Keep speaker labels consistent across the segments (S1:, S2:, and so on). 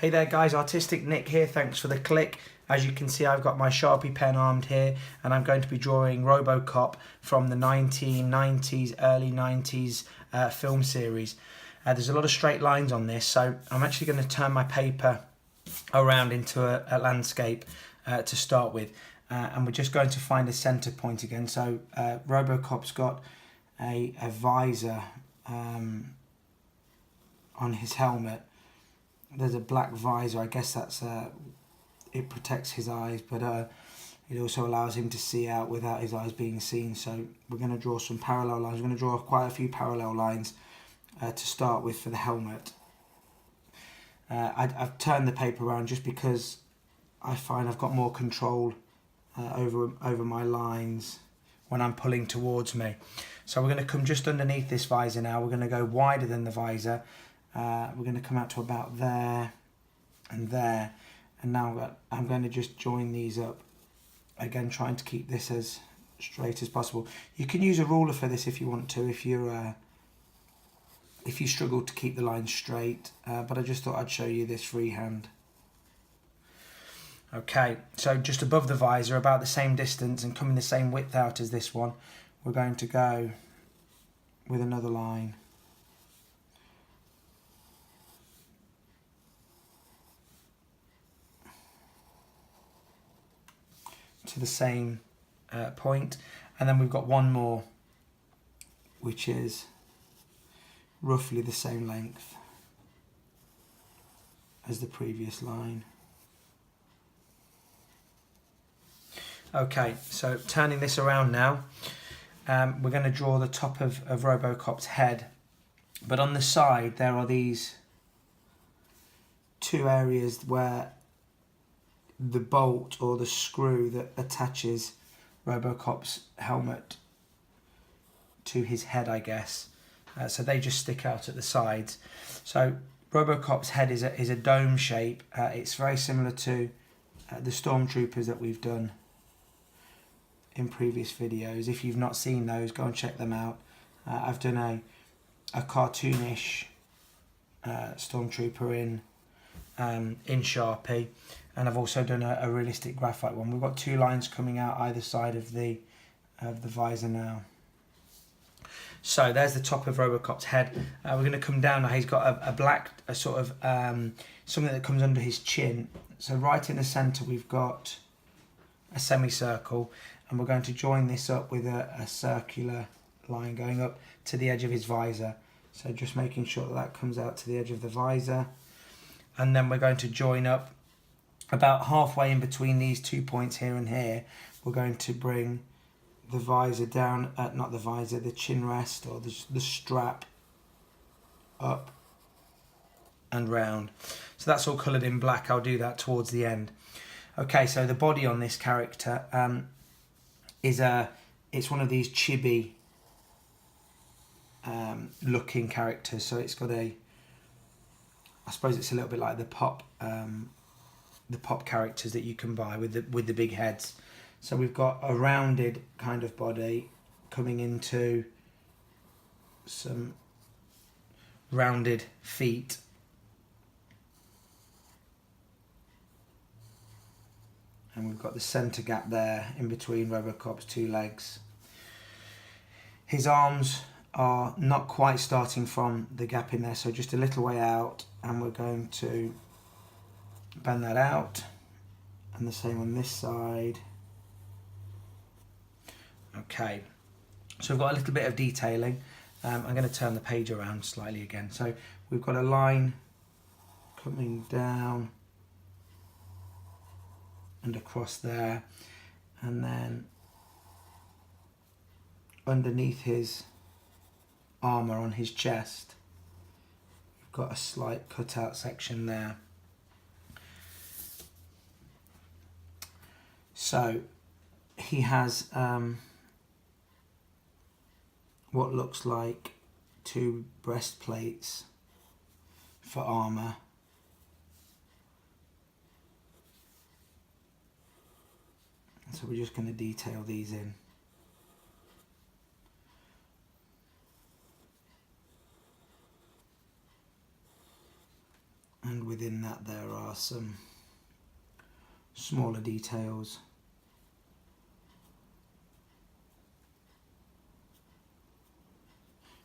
S1: Hey there guys, Artistic Nick here, thanks for the click. As you can see, I've got my Sharpie pen armed here and I'm going to be drawing Robocop from the 1990s, early 90s film series. There's a lot of straight lines on this, so I'm actually going to turn my paper around into a landscape to start with. And we're just going to find a centre point again. So Robocop's got a visor on his helmet. There's a black visor. I guess that's it protects his eyes, but it also allows him to see out without his eyes being seen. So we're going to draw some parallel lines. We're going to draw quite a few parallel lines to start with for the helmet. I've turned the paper around just because I find I've got more control over my lines when I'm pulling towards me. So we're going to come just underneath this visor now. We're going to go wider than the visor. We're going to come out to about there and there, and now I'm going to just join these up again, trying to keep this as straight as possible. You can use a ruler for this if you want to, if you struggle to keep the line straight, but I just thought I'd show you this freehand. Okay, so just above the visor, about the same distance and coming the same width out as this one, we're going to go with another line. To the same point, and then we've got one more which is roughly the same length as the previous line. Okay, so turning this around now, we're going to draw the top of Robocop's head, but on the side there are these two areas where the bolt or the screw that attaches Robocop's helmet to his head, I guess. So they just stick out at the sides. So Robocop's head is a dome shape. It's very similar to the Stormtroopers that we've done in previous videos. If you've not seen those, go and check them out. I've done a cartoonish Stormtrooper in Sharpie, and I've also done a realistic graphite one. We've got two lines coming out either side of the visor now. So there's the top of Robocop's head. We're going to come down now. He's got a black, sort of something that comes under his chin. So right in the centre we've got a semicircle, and we're going to join this up with a circular line going up to the edge of his visor. So just making sure that comes out to the edge of the visor. And then we're going to join up about halfway in between these 2 points here and here. We're going to bring the visor down, not the visor, the chin rest or the strap up and round. So that's all coloured in black. I'll do that towards the end. Okay, so the body on this character it's one of these chibi looking characters. So it's got I suppose it's a little bit like the pop characters that you can buy with the big heads. So we've got a rounded kind of body coming into some rounded feet. And we've got the centre gap there in between Robocop's two legs. His arms are not quite starting from the gap in there, so just a little way out, and we're going to bend that out, and the same on this side. Okay, so we've got a little bit of detailing. I'm going to turn the page around slightly again. So we've got a line coming down and across there, and then underneath his armour on his chest we've got a slight cutout section there. So he has what looks like two breastplates for armour. So we're just going to detail these in. And within that there some smaller details.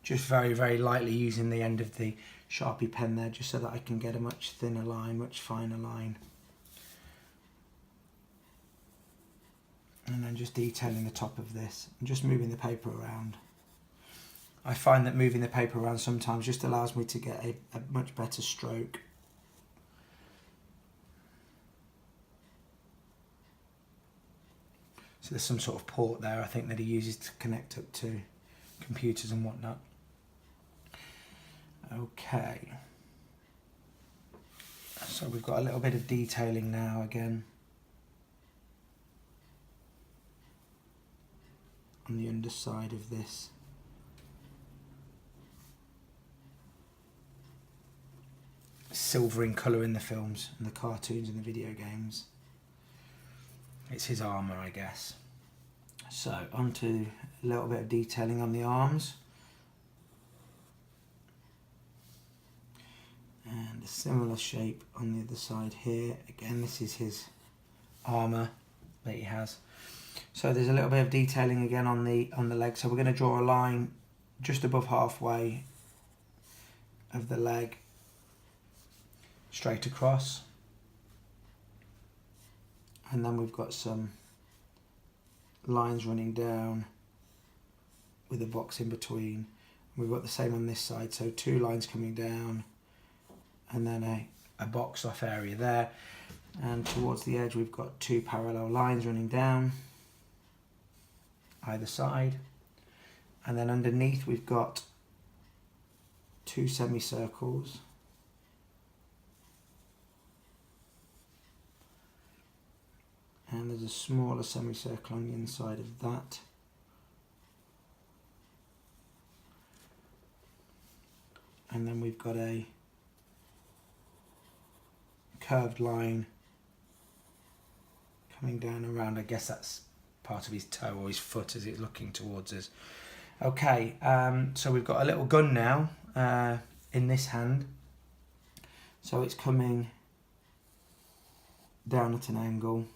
S1: Just very, very lightly using the end of the Sharpie pen there, just so that I can get a much thinner line, much finer line. And then just detailing the top of this and just moving the paper around. I find that moving the paper around sometimes just allows me to get a much better stroke. So there's some sort of port there, I think, that he uses to connect up to computers and whatnot. Okay. So we've got a little bit of detailing now again on the underside of this. Silver in colour in the films and the cartoons and the video games. It's his armour, I guess. So onto a little bit of detailing on the arms. And a similar shape on the other side here. Again, this is his armour that he has. So there's a little bit of detailing again on the leg. So we're going to draw a line just above halfway of the leg, straight across. And then we've got some lines running down with a box in between. We've got the same on this side, so 2 lines coming down and then a box off area there. And towards the edge we've got 2 parallel lines running down either side. And then underneath we've got 2 semicircles. And there's a smaller semicircle on the inside of that. And then we've got a curved line coming down around, I guess that's part of his toe or his foot as it's looking towards us. Okay, so we've got a little gun now in this hand. So it's coming down at an angle.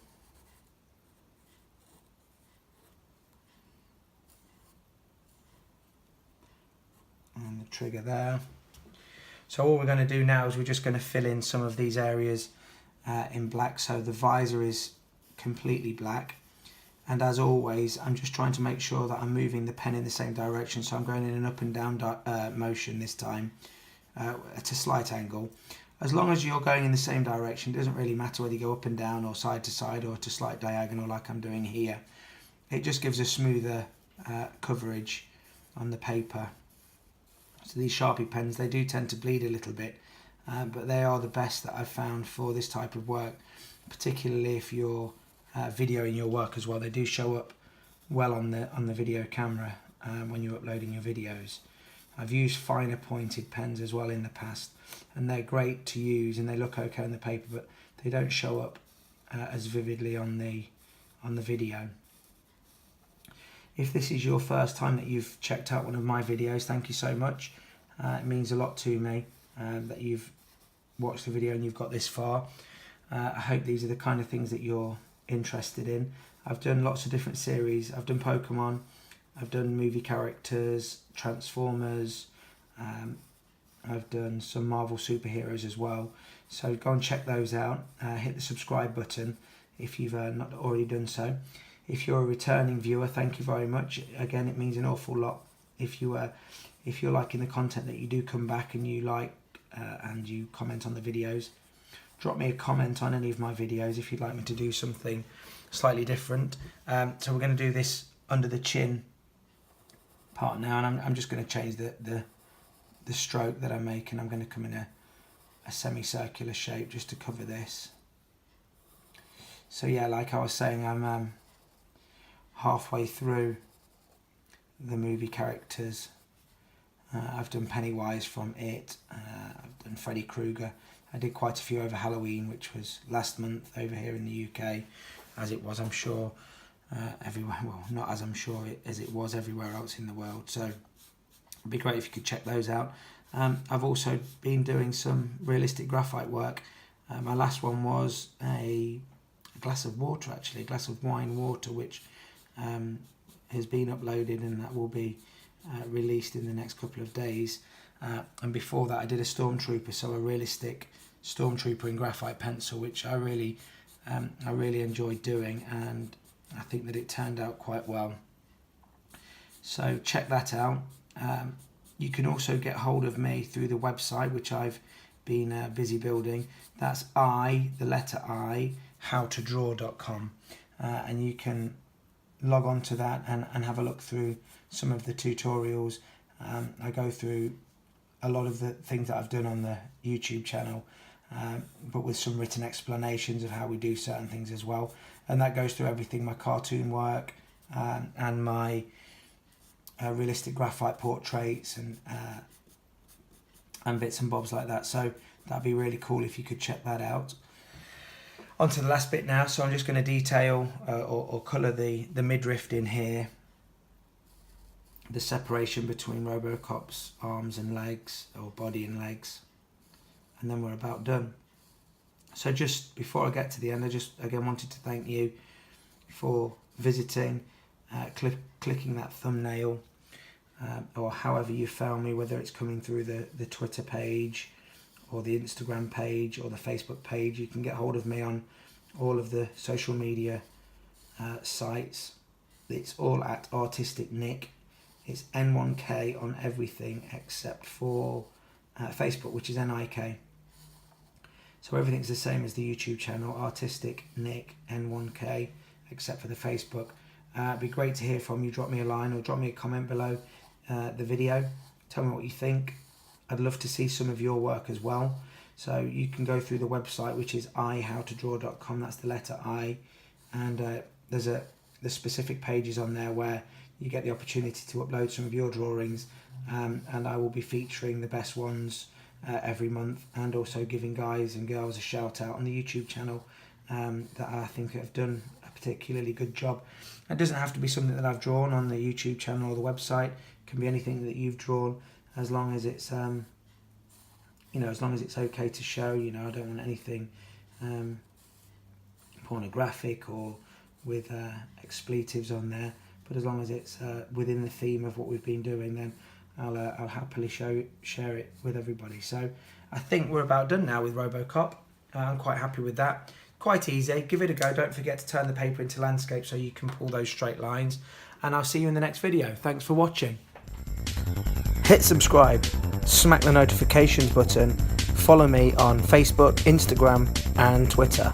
S1: And the trigger there. So all we're going to do now is we're just going to fill in some of these areas in black. So the visor is completely black, and as always I'm just trying to make sure that I'm moving the pen in the same direction. So I'm going in an up and down motion this time at a slight angle. As long as you're going in the same direction, it doesn't really matter whether you go up and down or side to side or at a slight diagonal like I'm doing here. It just gives a smoother coverage on the paper. So these Sharpie pens, they do tend to bleed a little bit, but they are the best that I've found for this type of work, particularly if you're videoing your work as well. They do show up well on the video camera when you're uploading your videos. I've used finer pointed pens as well in the past, and they're great to use and they look okay on the paper, but they don't show up as vividly on the video. If this is your first time that you've checked out one of my videos, thank you so much. It means a lot to me that you've watched the video and you've got this far. I hope these are the kind of things that you're interested in. I've done lots of different series. I've done Pokemon, I've done movie characters, Transformers, I've done some Marvel superheroes as well. So go and check those out. Hit the subscribe button if you've not already done so. If you're a returning viewer, thank you very much. Again, it means an awful lot. If you're liking the content, that you do come back and you like and you comment on the videos. Drop me a comment on any of my videos if you'd like me to do something slightly different. So we're going to do this under the chin part now, and I'm just going to change the stroke that I'm making. I'm going to come in a semicircular shape just to cover this. So yeah, like I was saying, I'm halfway through the movie characters. I've done Pennywise from It, I've done Freddy Krueger. I did quite a few over Halloween, which was last month over here in the UK, as it was, I'm sure, everywhere. Well, not as I'm sure as it was everywhere else in the world. So it'd be great if you could check those out. I've also been doing some realistic graphite work My last one was a glass of water, actually, a glass of wine water, which has been uploaded, and that will be released in the next couple of days. And before that I did a Stormtrooper, so a realistic Stormtrooper in graphite pencil, which I really enjoyed doing, and I think that it turned out quite well. So check that out. You can also get hold of me through the website, which I've been busy building. That's the letter I, howtodraw.com, and you can log on to that and have a look through some of the tutorials. I go through a lot of the things that I've done on the YouTube channel, but with some written explanations of how we do certain things as well, and that goes through everything, my cartoon work and my realistic graphite portraits and bits and bobs like that. So that'd be really cool if you could check that out. On to the last bit now. So I'm just going to detail or colour the midriff in here, the separation between Robocop's arms and legs, or body and legs, and then we're about done. So just before I get to the end, I just again wanted to thank you for visiting, clicking that thumbnail, or however you found me, whether it's coming through the Twitter page or the Instagram page or the Facebook page. You can get hold of me on all of the social media sites. It's all at Artistic Nick. It's N1K on everything except for Facebook, which is NIK. So everything's the same as the YouTube channel, Artistic Nick N1K, except for the Facebook. It'd be great to hear from you. Drop me a line or drop me a comment below the video. Tell me what you think. I'd love to see some of your work as well. So you can go through the website, which is howtodraw.com. That's the letter I, and there's specific pages on there where you get the opportunity to upload some of your drawings, and I will be featuring the best ones every month, and also giving guys and girls a shout out on the YouTube channel that I think have done a particularly good job. It doesn't have to be something that I've drawn on the YouTube channel or the website. It can be anything that you've drawn, as long as it's as long as it's okay to show. I don't want anything pornographic or with expletives on there, but as long as it's within the theme of what we've been doing, then I'll happily share it with everybody. So I think we're about done now with Robocop. I'm quite happy with that. Quite easy. Give it a go. Don't forget to turn the paper into landscape so you can pull those straight lines, and I'll see you in the next video. Thanks for watching. Hit subscribe, smack the notifications button, follow me on Facebook, Instagram and Twitter.